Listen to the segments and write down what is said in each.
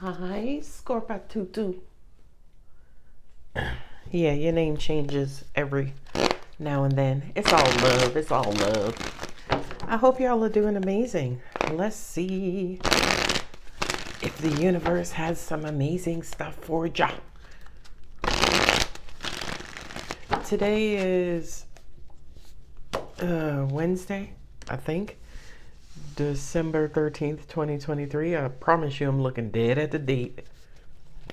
Hi, Scorpio Tutu. Yeah, your name changes every now and then. It's all love. It's all love. I hope y'all are doing amazing. Let's see if the universe has some amazing stuff for ya. Today is Wednesday, I think. December 13th, 2023. I promise you I'm looking dead at the date.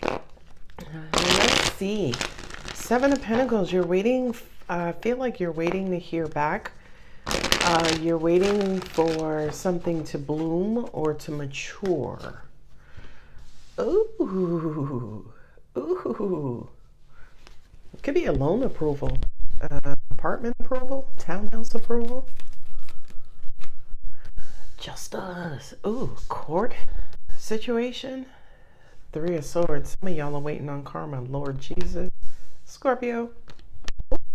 Let's see. Seven of Pentacles. You're waiting. I feel like you're waiting to hear back. You're waiting for something to bloom or to mature. Ooh. Ooh. It could be a loan approval, apartment approval, townhouse approval. Just us. Ooh, court situation. Three of Swords. Some of y'all are waiting on karma. Lord Jesus. Scorpio.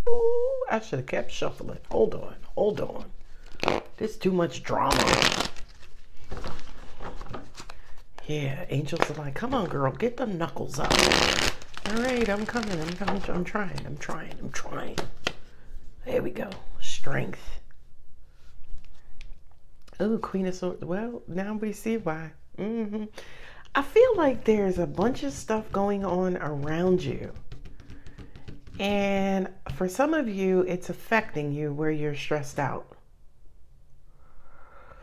Ooh, I should have kept shuffling. Hold on. There's too much drama. Yeah, angels are like, come on, girl, get the knuckles up. All right, I'm coming. I'm trying. There we go. Strength. Ooh, Queen of Swords. Well, now we see why. I feel like there's a bunch of stuff going on around you. And for some of you, it's affecting you where you're stressed out.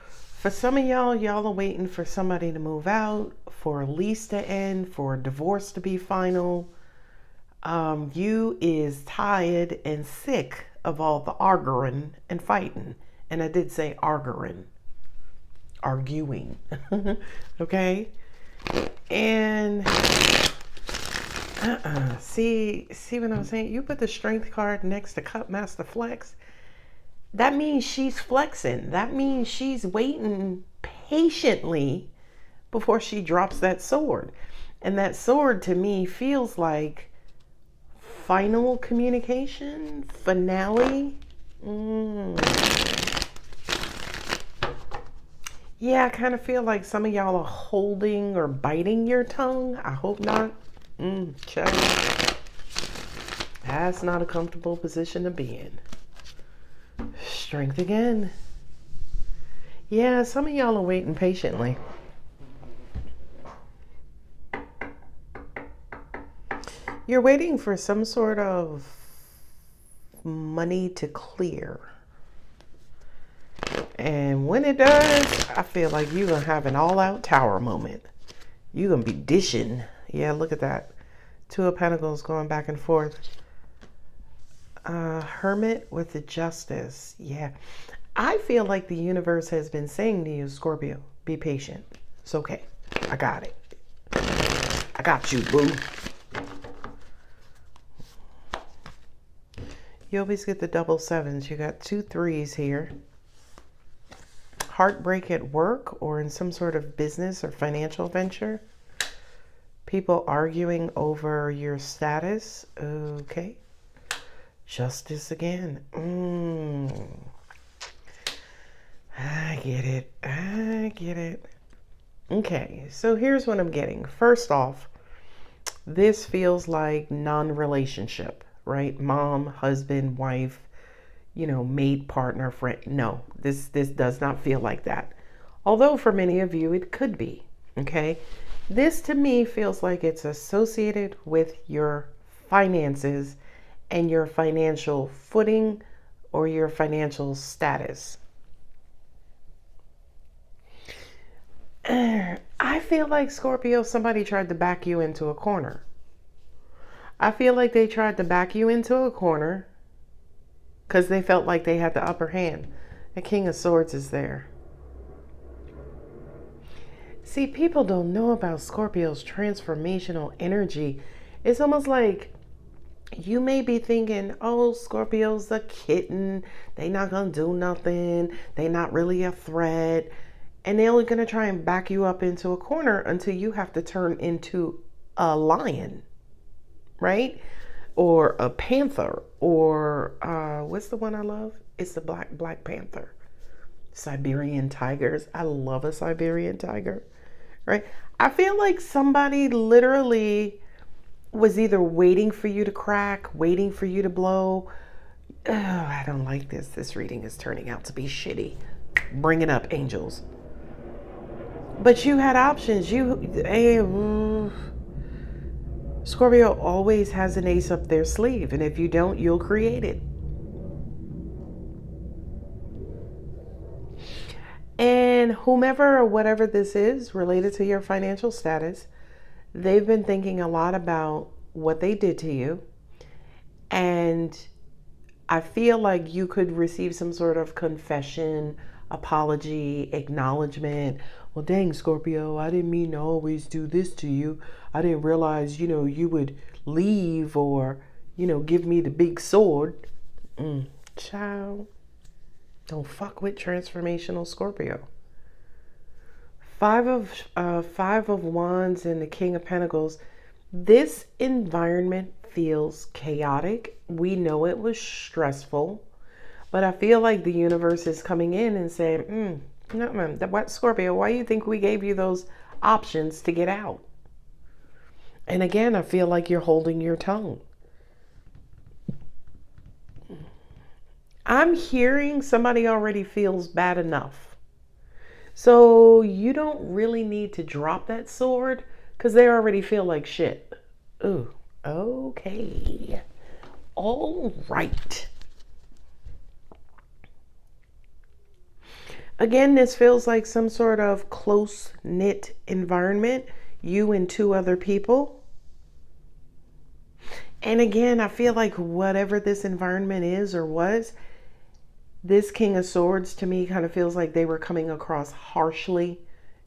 For some of y'all are waiting for somebody to move out, for a lease to end, for a divorce to be final. You is tired and sick of all the arguing and fighting. And I did say arguing. Okay? And see what I'm saying? You put the strength card next to Cup Master Flex. That means she's flexing. That means she's waiting patiently before she drops that sword. And that sword to me feels like final communication, finale. Yeah, I kind of feel like some of y'all are holding or biting your tongue. I hope not. Check. That's not a comfortable position to be in. Strength again. Yeah, some of y'all are waiting patiently. You're waiting for some sort of money to clear. And when it does, I feel like you're going to have an all-out tower moment. You're going to be dishing. Yeah, look at that. Two of Pentacles going back and forth. Hermit with the Justice. Yeah. I feel like the universe has been saying to you, Scorpio, be patient. It's okay. I got it. I got you, boo. You always get the double sevens. You got 2 3s here. Heartbreak at work or in some sort of business or financial venture. People arguing over your status. Okay. Justice again. I get it. Okay, so here's what I'm getting. First off, this feels like non-relationship, right? Mom, husband, wife, mate, partner, friend. No, this does not feel like that. Although for many of you, it could be, okay? This to me feels like it's associated with your finances and your financial footing or your financial status. I feel like, Scorpio, somebody tried to back you into a corner. I feel like they tried to back you into a corner because they felt like they had the upper hand. The King of Swords is there. See, people don't know about Scorpio's transformational energy. It's almost like you may be thinking, oh, Scorpio's a kitten. They not going to do nothing. They not really a threat. And they're only going to try and back you up into a corner until you have to turn into a lion, right? Or a panther, or what's the one I love? It's the Black Panther. Siberian tigers. I love a Siberian tiger. right? I feel like somebody literally was either waiting for you to crack, waiting for you to blow. Oh, I don't like this. This reading is turning out to be shitty. Bring it up, angels. But you had options. Scorpio always has an ace up their sleeve, and if you don't, you'll create it. And whomever or whatever this is related to your financial status, they've been thinking a lot about what they did to you. And I feel like you could receive some sort of confession, apology, acknowledgement. Well, dang, Scorpio, I didn't mean to always do this to you. I didn't realize, you would leave or, give me the big sword. Child, don't fuck with transformational Scorpio. Five of Wands and the King of Pentacles. This environment feels chaotic. We know it was stressful, but I feel like the universe is coming in and saying, no, man, what, Scorpio, why do you think we gave you those options to get out? And again, I feel like you're holding your tongue. I'm hearing somebody already feels bad enough. So you don't really need to drop that sword because they already feel like shit. Ooh, okay. All right. Again, this feels like some sort of close-knit environment. You and two other people. And again, I feel like whatever this environment is or was, this King of Swords to me kind of feels like they were coming across harshly.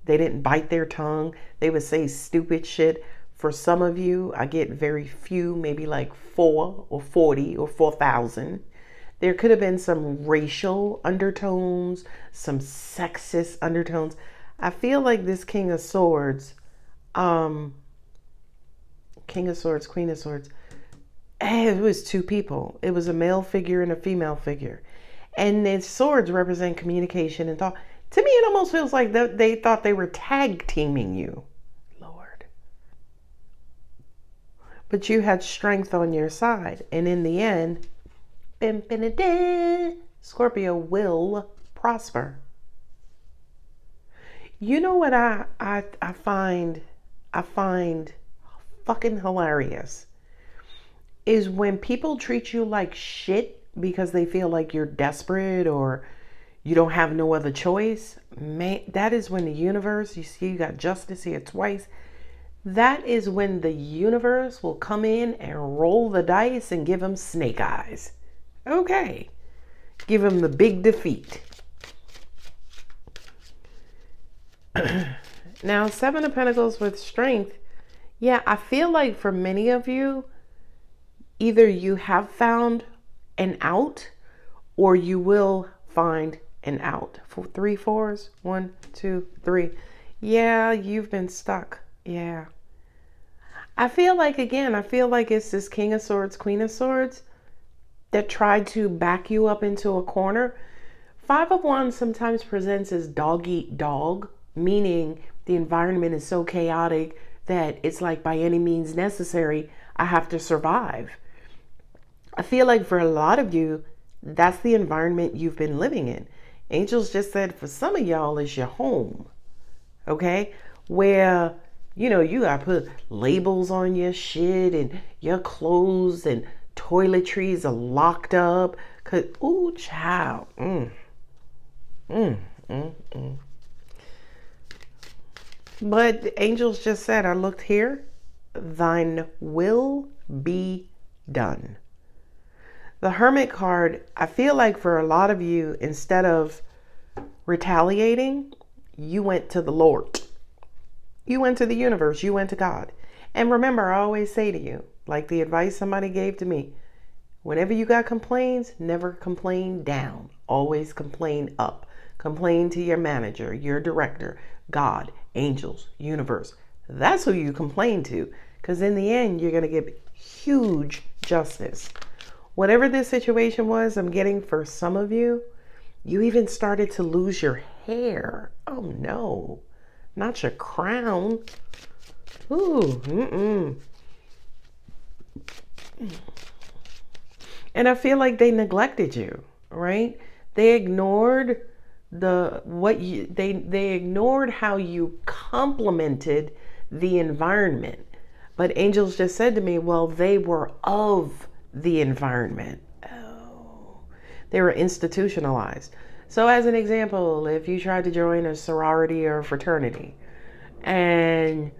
They didn't bite their tongue. They would say stupid shit. For some of you, I get very few, maybe like 4 or 40 or 4,000. There could have been some racial undertones, some sexist undertones. I feel like this King of Swords, King of Swords, Queen of Swords, it was two people. It was a male figure and a female figure. And the swords represent communication and thought. To me, it almost feels like they thought they were tag teaming you. Lord. But you had strength on your side. And in the end, Scorpio will prosper. You know what I find fucking hilarious is when people treat you like shit because they feel like you're desperate or you don't have no other choice. Man, that is when the universe, you see, you got justice here twice. That is when the universe will come in and roll the dice and give them snake eyes. Okay. Give them the big defeat. Now, Seven of Pentacles with strength. Yeah, I feel like for many of you, either you have found an out or you will find an out. 3 4s. 1, 2, 3. Yeah, you've been stuck. Yeah. I feel like it's this King of Swords, Queen of Swords that tried to back you up into a corner. 5 of Wands sometimes presents as dog eat dog, meaning the environment is so chaotic that it's like by any means necessary, I have to survive. I feel like for a lot of you, that's the environment you've been living in. Angels just said for some of y'all, it's your home. Okay? Where, you got to put labels on your shit and your clothes and toiletries are locked up. Cause, ooh, child. But angels just said, I looked here, thine will be done. The Hermit card, I feel like for a lot of you, instead of retaliating, you went to the Lord. You went to the universe. You went to God. And remember, I always say to you, like the advice somebody gave to me, whenever you got complaints, never complain down. Always complain up. Complain to your manager, your director, God, angels, universe. That's who you complain to. Because in the end, you're going to get huge justice. Whatever this situation was, I'm getting for some of you, you even started to lose your hair. Oh no. not your crown. Ooh, And I feel like they neglected you, right? They ignored they ignored how you complemented the environment. But angels just said to me, well, they were of the environment. Oh, they were institutionalized. So as an example, if you tried to join a sorority or a fraternity and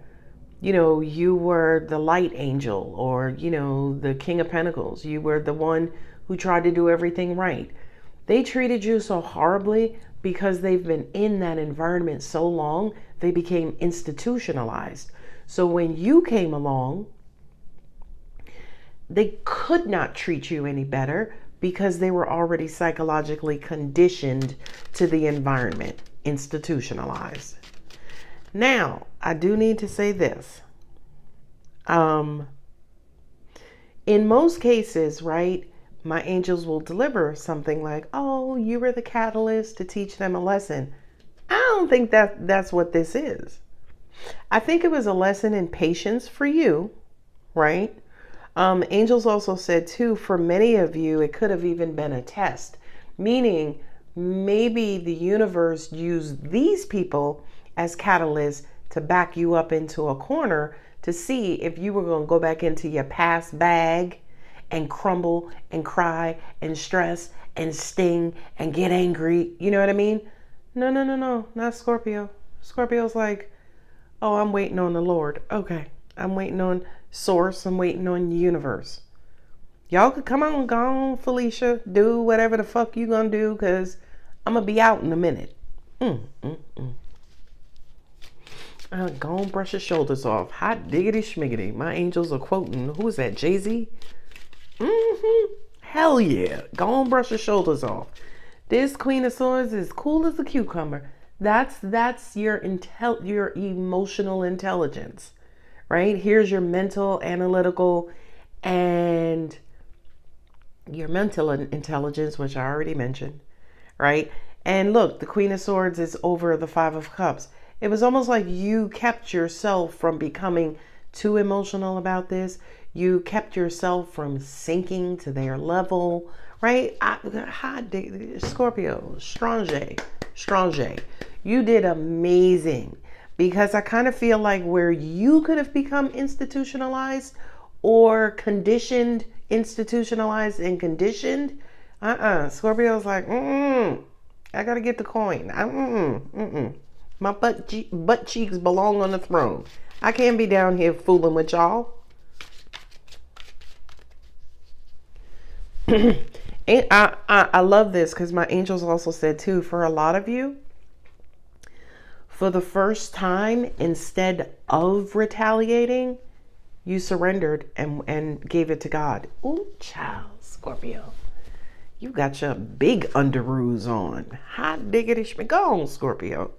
you were the light angel or, the king of pentacles. You were the one who tried to do everything right. They treated you so horribly because they've been in that environment so long, they became institutionalized. So when you came along, they could not treat you any better because they were already psychologically conditioned to the environment, institutionalized. Now, I do need to say this. In most cases, right, my angels will deliver something like, oh, you were the catalyst to teach them a lesson. I don't think that's what this is. I think it was a lesson in patience for you, right? Angels also said, too, for many of you, it could have even been a test, meaning maybe the universe used these people as catalysts to back you up into a corner to see if you were going to go back into your past bag and crumble and cry and stress and sting and get angry. You know what I mean? No, not Scorpio. Scorpio's like, oh, I'm waiting on the Lord. Okay, I'm waiting on Source. I'm waiting on the universe. Y'all could come on, go on, Felicia. Do whatever the fuck you gonna do, because I'm gonna be out in a minute. Go on, brush your shoulders off. Hot diggity schmiggity. My angels are quoting, who is that, Jay-Z? Hell yeah. Go on, brush your shoulders off. This Queen of Swords is cool as a cucumber. That's your emotional intelligence, right? Here's your mental, analytical, and your mental intelligence, which I already mentioned, right? And look, the Queen of Swords is over the Five of Cups. It was almost like you kept yourself from becoming too emotional about this. You kept yourself from sinking to their level, right? Scorpio, Strange. You did amazing, because I kind of feel like where you could have become institutionalized or institutionalized and conditioned. Scorpio's like, I gotta get the coin. My butt cheeks belong on the throne. I can't be down here fooling with y'all. And I love this because my angels also said too, for a lot of you, for the first time, instead of retaliating, you surrendered and gave it to God. Ooh, child, Scorpio. You got your big underoos on. Hot diggity schmick. Go on, Scorpio.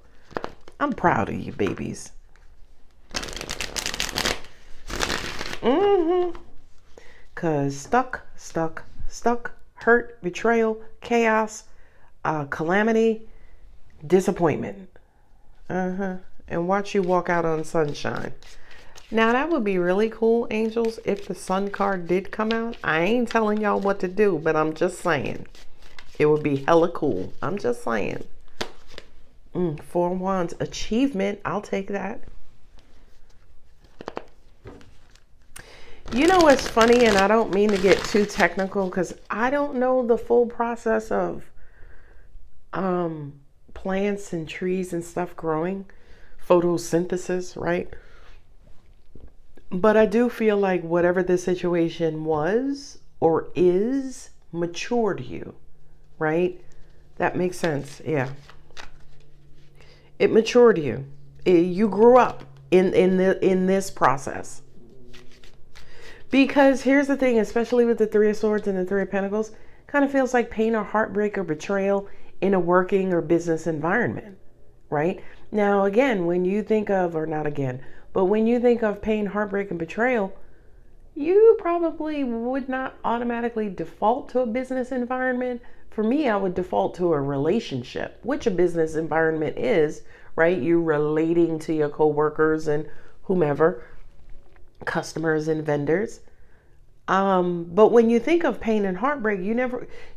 I'm proud of you, babies. Cause stuck, hurt, betrayal, chaos, calamity, disappointment. And watch you walk out on sunshine. Now that would be really cool, angels, if the sun card did come out. I ain't telling y'all what to do, but I'm just saying. It would be hella cool. I'm just saying. 4 of Wands, achievement. I'll take that. You know what's funny, and I don't mean to get too technical because I don't know the full process of plants and trees and stuff growing, photosynthesis, right? But I do feel like whatever the situation was or is matured you, right? That makes sense. Yeah. It matured you. You grew up in this process. Because here's the thing, especially with the Three of Swords and the Three of Pentacles, kind of feels like pain or heartbreak or betrayal in a working or business environment, right? Now, again, when you think of, or not again, but when you think of pain, heartbreak, and betrayal, you probably would not automatically default to a business environment. For me, I would default to a relationship, which a business environment is, right? You relating to your coworkers and whomever, customers and vendors. But when you think of pain and heartbreak,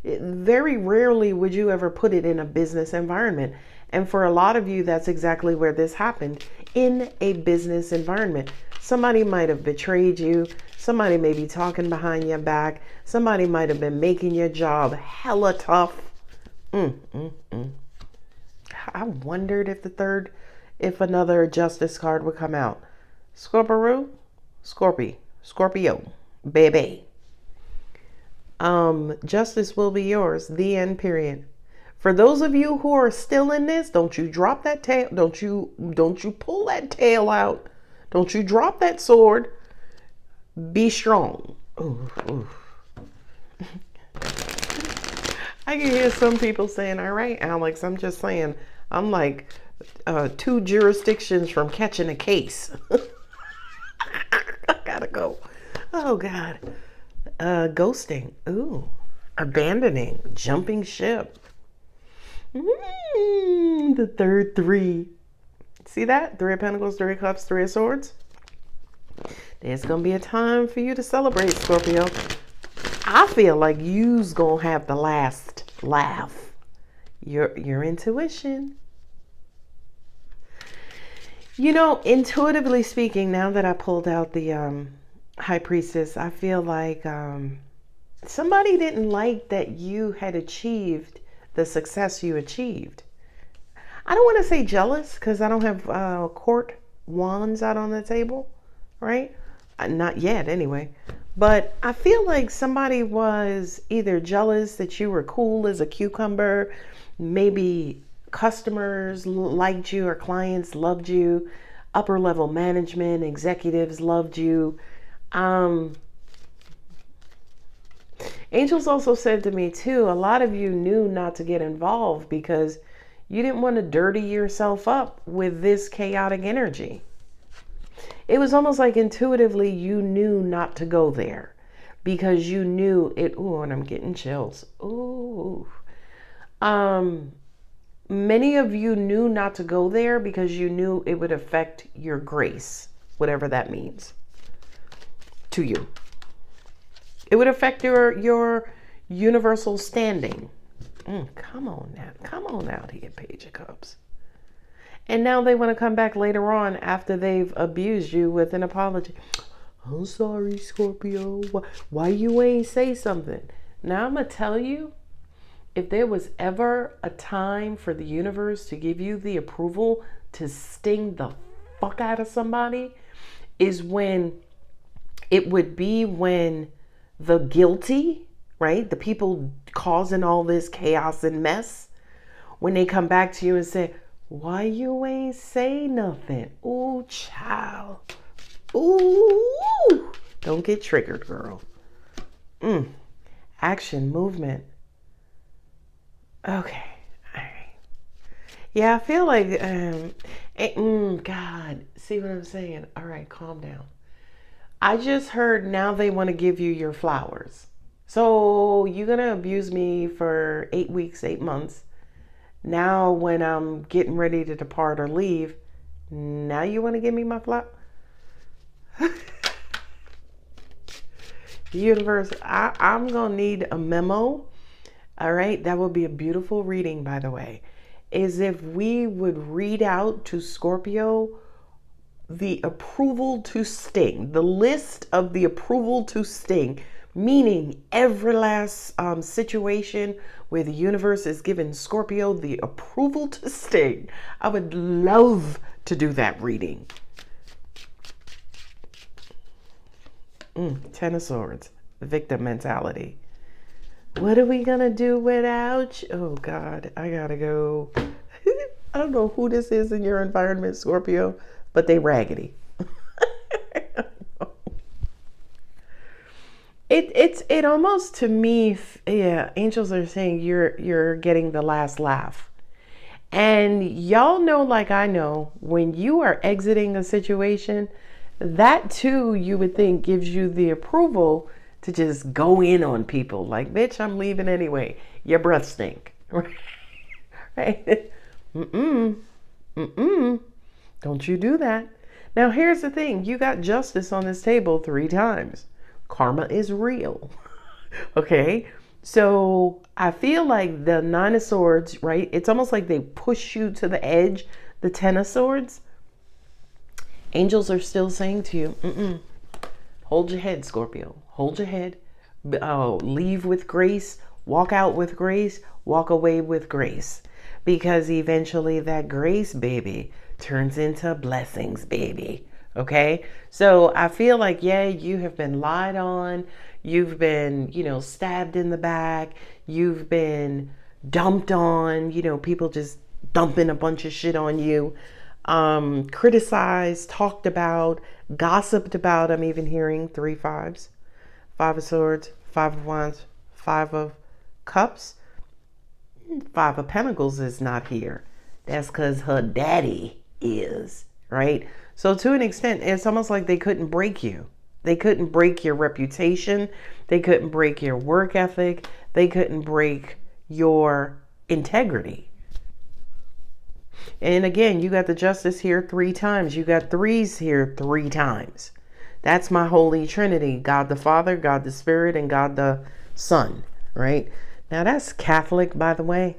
very rarely would you ever put it in a business environment. And for a lot of you, that's exactly where this happened, in a business environment. Somebody might have betrayed you. Somebody may be talking behind your back. Somebody might have been making your job hella tough. I wondered if another justice card would come out. Scorpio, baby. Justice will be yours. The end, period. For those of you who are still in this, don't you drop that tail. Don't you pull that tail out. Don't you drop that sword. Be strong. Ooh, ooh. I can hear some people saying, all right, Alex, I'm just saying, I'm like 2 jurisdictions from catching a case. I gotta go. Oh, God. Ghosting. Ooh. Abandoning. Jumping ship. The third 3. See that? 3 of Pentacles, 3 of Cups, 3 of Swords. There's going to be a time for you to celebrate, Scorpio. I feel like you's going to have the last laugh. Your intuition. You know, intuitively speaking, now that I pulled out the High Priestess, I feel like somebody didn't like that you had achieved the success you achieved. I don't want to say jealous because I don't have court wands out on the table, right? Not yet, anyway. But I feel like somebody was either jealous that you were cool as a cucumber, maybe customers liked you or clients loved you, upper level management, executives loved you. Angels also said to me too, a lot of you knew not to get involved because you didn't want to dirty yourself up with this chaotic energy. It was almost like intuitively you knew not to go there because you knew it. Ooh, and I'm getting chills. Ooh. Many of you knew not to go there because you knew it would affect your grace, whatever that means to you. It would affect your universal standing. Come on out here, Page of Cups. And now they want to come back later on after they've abused you with an apology. I'm sorry, Scorpio. Why you ain't say something? Now I'm going to tell you, if there was ever a time for the universe to give you the approval to sting the fuck out of somebody, is when it would be when the guilty, right? The people causing all this chaos and mess, when they come back to you and say, why you ain't say nothing? Ooh, child. Ooh. Don't get triggered, girl. Action, movement. Okay. All right. Yeah, I feel like, God, see what I'm saying? All right, calm down. I just heard now they want to give you your flowers. So you're going to abuse me for 8 weeks, 8 months. Now when I'm getting ready to depart or leave, now you want to give me my flower? Universe, I'm going to need a memo. All right. That would be a beautiful reading, by the way. Is if we would read out to Scorpio the approval to sting, the list of the approval to sting, meaning every last situation where the universe is giving Scorpio the approval to sting. I would love to do that reading. 10 of Swords, victim mentality. What are we gonna do without you? Oh God, I gotta go. I don't know who this is in your environment, Scorpio, but they raggedy. It almost, to me, yeah, angels are saying you're getting the last laugh. And y'all know, like I know, when you are exiting a situation, that too, you would think gives you the approval to just go in on people. Like, bitch, I'm leaving anyway. Your breath stink. Right? Mm-mm. Don't you do that. Now, here's the thing. You got justice on this table 3 times. Karma is real. Okay? So I feel like the Nine of Swords, right? It's almost like they push you to the edge. The Ten of Swords. Angels are still saying to you, mm-mm. Hold your head, Scorpio. Hold your head. Leave with grace. Walk out with grace. Walk away with grace. Because eventually that grace, baby, turns into blessings, baby. Okay? So I feel like, yeah, you have been lied on. You've been, stabbed in the back. You've been dumped on. People just dumping a bunch of shit on you. Criticized, talked about, gossiped about. I'm even hearing 3 fives. 5 of Swords, 5 of Wands, 5 of Cups. 5 of Pentacles is not here. That's because her daddy is, right? So to an extent, it's almost like they couldn't break you. They couldn't break your reputation. They couldn't break your work ethic. They couldn't break your integrity. And again, you got the Justice here 3 times. You got 3s here 3 times. That's my Holy Trinity. God the Father, God the Spirit, and God the Son, right? Now that's Catholic, by the way.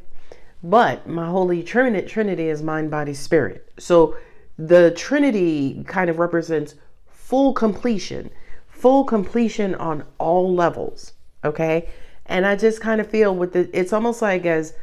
But my Holy Trinity is mind, body, spirit. So the Trinity kind of represents full completion on all levels, okay? And I just kind of feel it's almost like as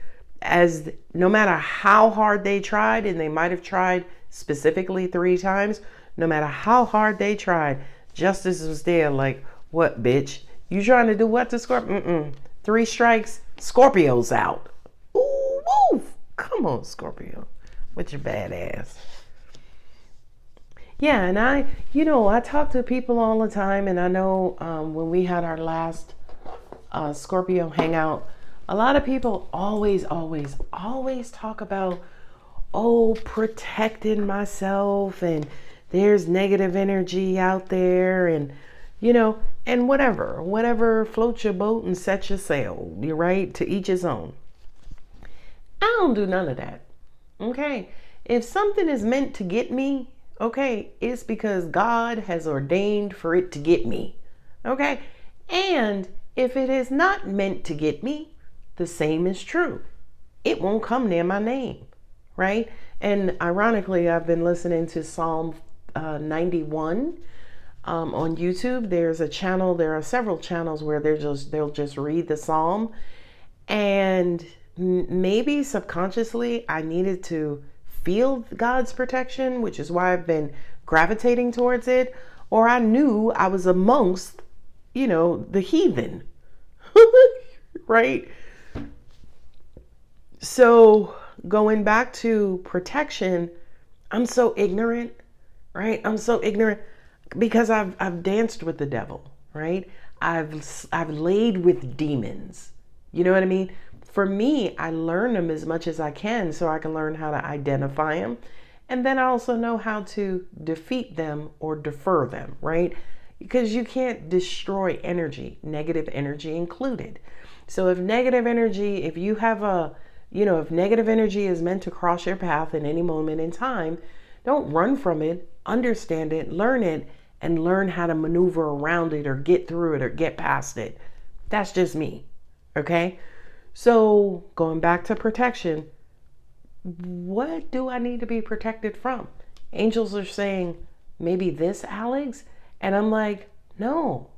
no matter how hard they tried, and they might have tried specifically 3 times, no matter how hard they tried, justice was there. Like, what, bitch? You trying to do what to Scorpio? 3 strikes, Scorpio's out. Ooh, woo! Come on, Scorpio, with your bad ass. Yeah, and I talk to people all the time, and I know when we had our last Scorpio hangout, a lot of people always talk about, protecting myself, and there's negative energy out there, and and whatever floats your boat and sets your sail. You're right, to each his own. I don't do none of that. Okay, if something is meant to get me, okay, it's because God has ordained for it to get me. Okay, and if it is not meant to get me, the same is true. It won't come near my name, right? And ironically, I've been listening to Psalm 91 on YouTube. There are several channels where they'll just read the Psalm, and maybe subconsciously I needed to feel God's protection, which is why I've been gravitating towards it, or I knew I was amongst, the heathen, right? So going back to protection, I'm so ignorant, right? I'm so ignorant because I've danced with the devil, right? I've laid with demons. You know what I mean? For me, I learn them as much as I can so I can learn how to identify them. And then I also know how to defeat them or defer them, right? Because you can't destroy energy, negative energy included. So if negative energy, if negative energy is meant to cross your path at any moment in time, don't run from it, understand it, and learn how to maneuver around it or get through it or get past it. That's just me, okay? So going back to protection, what do I need to be protected from? Angels are saying, maybe this, Alex? And I'm like, no,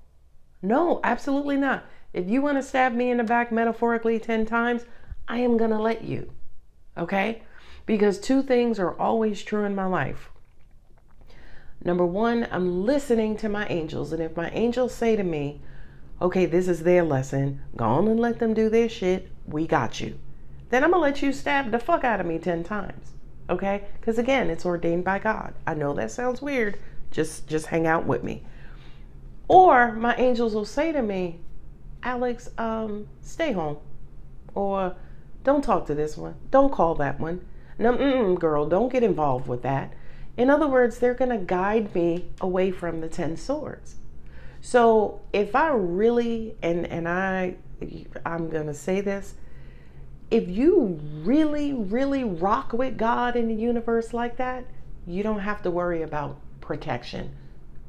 absolutely not. If you want to stab me in the back metaphorically 10 times, I am going to let you, okay? Because 2 things are always true in my life. Number 1, I'm listening to my angels. And if my angels say to me, okay, this is their lesson, go on and let them do their shit, we got you, then I'm going to let you stab the fuck out of me 10 times, okay? Because again, it's ordained by God. I know that sounds weird. Just hang out with me. Or my angels will say to me, Alex, stay home. Or don't talk to this one. Don't call that one. No, girl, don't get involved with that. In other words, they're going to guide me away from the 10 swords. So if I really, and I'm going to say this, if you really, really rock with God in the universe like that, you don't have to worry about protection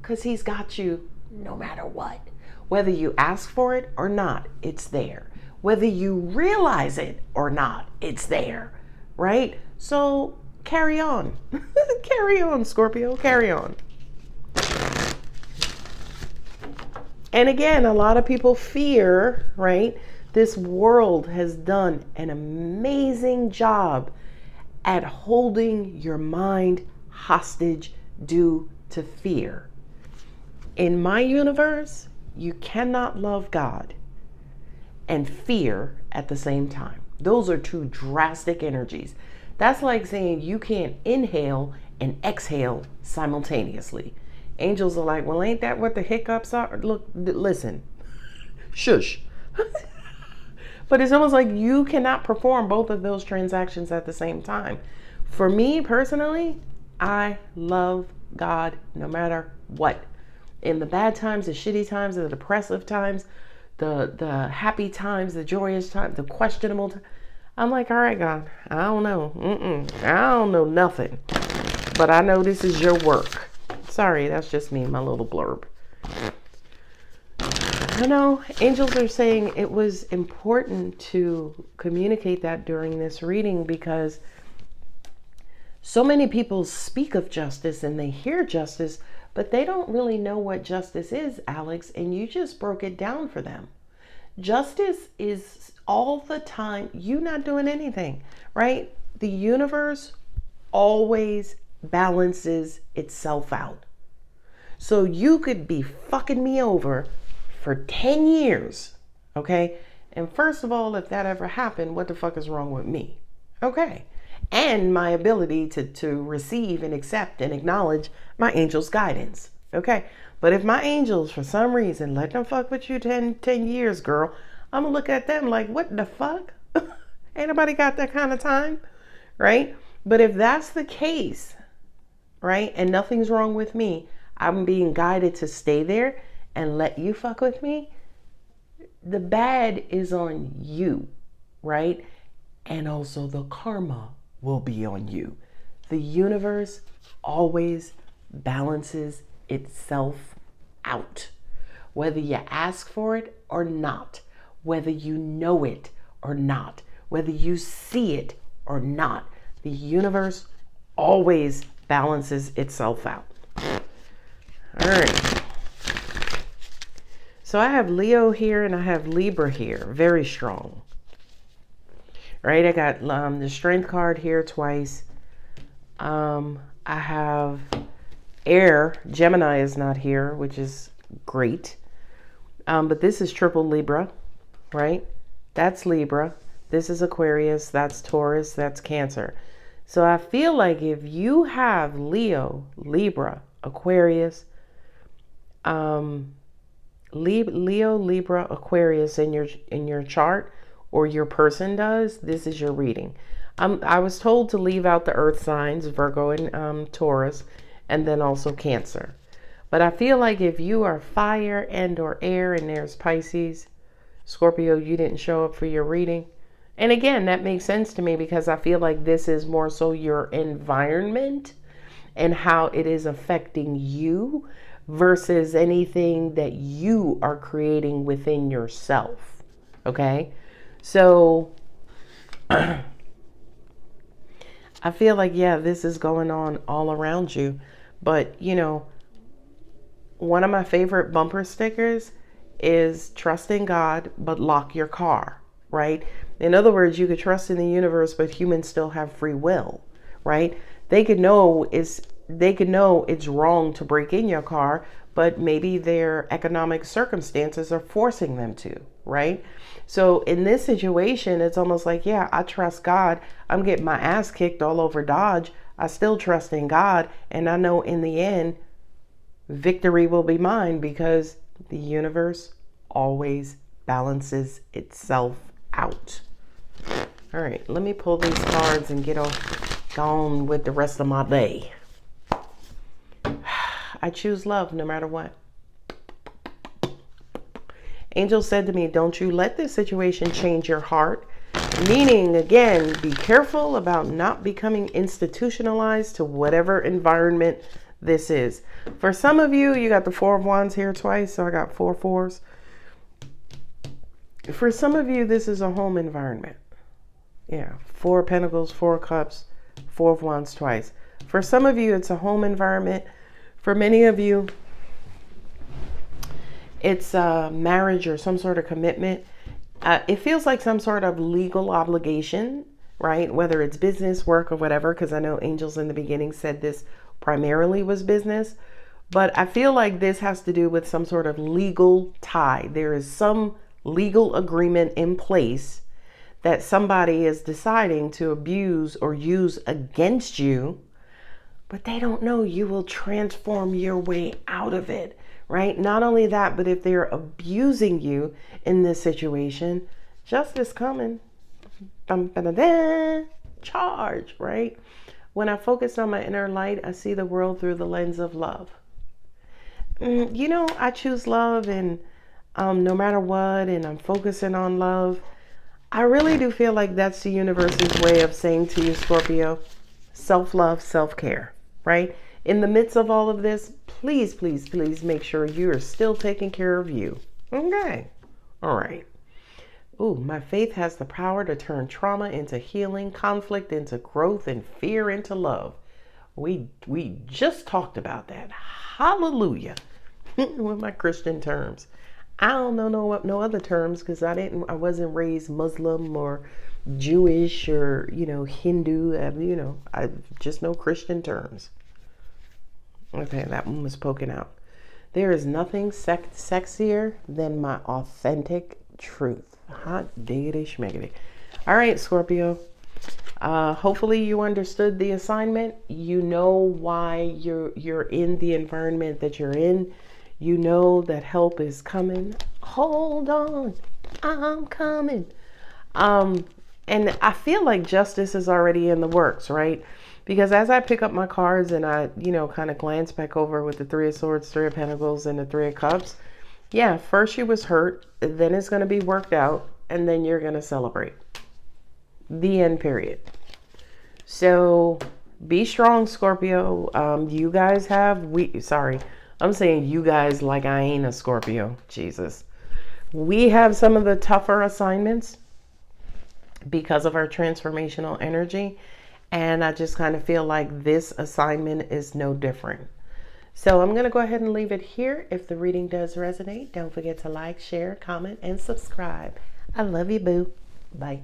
because He's got you no matter what. Whether you ask for it or not, it's there. Whether you realize it or not, it's there, right? So carry on. Carry on, Scorpio, carry on. And again, a lot of people fear, right? This world has done an amazing job at holding your mind hostage due to fear. In my universe, you cannot love God and fear at the same time. Those are two drastic energies. That's like saying you can't inhale and exhale simultaneously. Angels are like, well, ain't that what the hiccups are? Look, listen, shush. But it's almost like you cannot perform both of those transactions at the same time. For me personally, I love God no matter what. In the bad times, the shitty times, the depressive times, the happy times, the joyous times, the questionable times. I'm like, all right, God, I don't know. I don't know nothing. But I know this is your work. Sorry, that's just me, my little blurb. I know angels are saying it was important to communicate that during this reading because so many people speak of justice and they hear justice, but they don't really know what justice is, Alex, and you just broke it down for them. Justice is all the time, you not doing anything, right? The universe always balances itself out. So you could be fucking me over for 10 years, okay? And first of all, if that ever happened, what the fuck is wrong with me? Okay. And my ability to receive and accept and acknowledge my angel's guidance, okay? But if my angels, for some reason, let them fuck with you 10 years, girl, I'm gonna look at them like, what the fuck? Ain't nobody got that kind of time, right? But if that's the case, right, and nothing's wrong with me, I'm being guided to stay there and let you fuck with me, the bad is on you, right? And also the karma will be on you. The universe always balances itself out, whether you ask for it or not, whether you know it or not, whether you see it or not. The universe always balances itself out. All right. So I have Leo here and I have Libra here. Very strong. Right? I got the Strength card here twice. I have Air. Gemini is not here, which is great. But this is triple Libra, right? That's Libra. This is Aquarius. That's Taurus. That's Cancer. So I feel like if you have Leo, Libra, Aquarius, Leo, Libra, Aquarius in your chart, or your person does, this is your reading. I was told to leave out the earth signs, Virgo and Taurus, and then also Cancer. But I feel like if you are fire and or air and there's Pisces, Scorpio, you didn't show up for your reading. And again, that makes sense to me because I feel like this is more so your environment and how it is affecting you versus anything that you are creating within yourself. Okay? So I feel like, yeah, this is going on all around you. But, you know, one of my favorite bumper stickers is trust in God, but lock your car, right? In other words, you could trust in the universe, but humans still have free will, right? They could know it's wrong to break in your car, but maybe their economic circumstances are forcing them to, right? So in this situation, it's almost like, yeah, I trust God. I'm getting my ass kicked all over Dodge. I still trust in God. And I know in the end, victory will be mine because the universe always balances itself out. All right, let me pull these cards and get on with the rest of my day. I choose love no matter what. Angel said to me, don't you let this situation change your heart. Meaning, again, be careful about not becoming institutionalized to whatever environment this is. For some of you, you got the Four of Wands here twice, so I got 4 fours. For some of you, this is a home environment. Yeah, 4 of Pentacles, 4 of Cups, 4 of Wands twice. For some of you, it's a home environment. For many of you, it's a marriage or some sort of commitment. It feels like some sort of legal obligation, right? Whether it's business, work, or whatever, because I know angels in the beginning said this primarily was business. But I feel like this has to do with some sort of legal tie. There is some legal agreement in place that somebody is deciding to abuse or use against you, but they don't know you will transform your way out of it, right? Not only that, but if they're abusing you in this situation, justice coming. Dun, dun, dun, dun. Charge, right? When I focus on my inner light, I see the world through the lens of love. You know, I choose love, and no matter what, and I'm focusing on love. I really do feel like that's the universe's way of saying to you, Scorpio, self-love, self-care, right? In the midst of all of this, please, please, please make sure you are still taking care of you. Okay. All right. Ooh, my faith has the power to turn trauma into healing, conflict into growth, and fear into love. We just talked about that. Hallelujah. With my Christian terms. I don't know no other terms because I wasn't raised Muslim or Jewish or, Hindu. I just know Christian terms. Okay, that one was poking out. There is nothing sexier than my authentic truth. Hot diggity schmiggity. All right, Scorpio. Hopefully you understood the assignment. You know why you're in the environment that you're in. You know that help is coming. Hold on, I'm coming. And I feel like justice is already in the works, right? Because as I pick up my cards and I, kind of glance back over with the 3 of Swords, 3 of Pentacles, and the 3 of Cups. Yeah, first you was hurt, then it's going to be worked out, and then you're going to celebrate. The end, period. So be strong, Scorpio. You guys I'm saying you guys like I ain't a Scorpio. Jesus. We have some of the tougher assignments because of our transformational energy. And I just kind of feel like this assignment is no different. So I'm going to go ahead and leave it here. If the reading does resonate, don't forget to like, share, comment, and subscribe. I love you, boo. Bye.